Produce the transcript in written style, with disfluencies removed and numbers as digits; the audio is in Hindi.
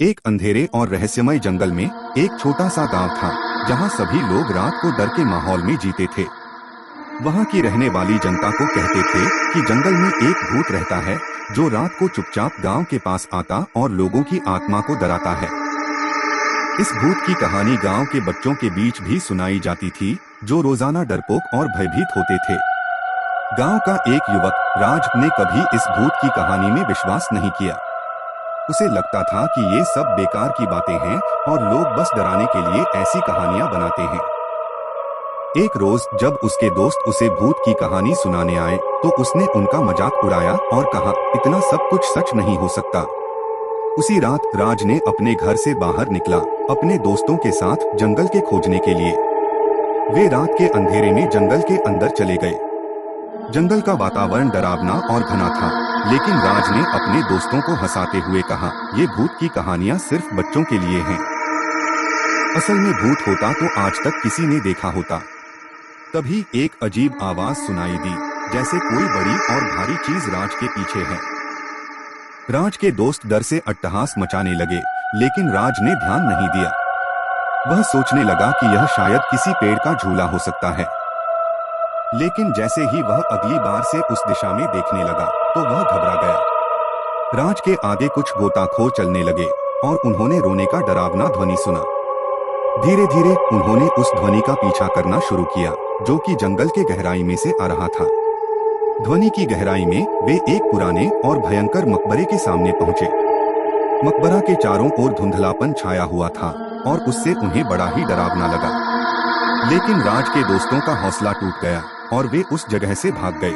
एक अंधेरे और रहस्यमय जंगल में एक छोटा सा गांव था, जहां सभी लोग रात को डर के माहौल में जीते थे। वहां की रहने वाली जनता को कहते थे कि जंगल में एक भूत रहता है, जो रात को चुपचाप गांव के पास आता और लोगों की आत्मा को डराता है। इस भूत की कहानी गांव के बच्चों के बीच भी सुनाई जाती थी, जो रोजाना डरपोक और भयभीत होते थे। गांव का एक युवक राज ने कभी इस भूत की कहानी में विश्वास नहीं किया। उसे लगता था कि ये सब बेकार की बातें हैं और लोग बस डराने के लिए ऐसी कहानियां बनाते हैं। एक रोज जब उसके दोस्त उसे भूत की कहानी सुनाने आए, तो उसने उनका मजाक उड़ाया और कहा, इतना सब कुछ सच नहीं हो सकता। उसी रात राज ने अपने घर से बाहर निकला, अपने दोस्तों के साथ जंगल के खोजने के लिए। वे रात के अंधेरे में जंगल के अंदर चले गए। जंगल का वातावरण डरावना और घना था, लेकिन राज ने अपने दोस्तों को हंसाते हुए कहा, ये भूत की कहानियां सिर्फ बच्चों के लिए हैं। असल में भूत होता तो आज तक किसी ने देखा होता। तभी एक अजीब आवाज सुनाई दी, जैसे कोई बड़ी और भारी चीज राज के पीछे है। राज के दोस्त डर से अट्टहास मचाने लगे, लेकिन राज ने ध्यान नहीं दिया। वह सोचने लगा कि यह शायद किसी पेड़ का झूला हो सकता है। लेकिन जैसे ही वह अगली बार से उस दिशा में देखने लगा, तो वह घबरा गया। राज के आगे कुछ गोताखोर चलने लगे और उन्होंने रोने का डरावना ध्वनि सुना। धीरे धीरे उन्होंने उस ध्वनि का पीछा करना शुरू किया, जो कि जंगल के गहराई में से आ रहा था। ध्वनि की गहराई में वे एक पुराने और भयंकर मकबरे के सामने पहुंचे। मकबरा के चारों ओर धुंधलापन छाया हुआ था और उससे उन्हें बड़ा ही डरावना लगा। लेकिन राज के दोस्तों का हौसला टूट गया और वे उस जगह से भाग गए।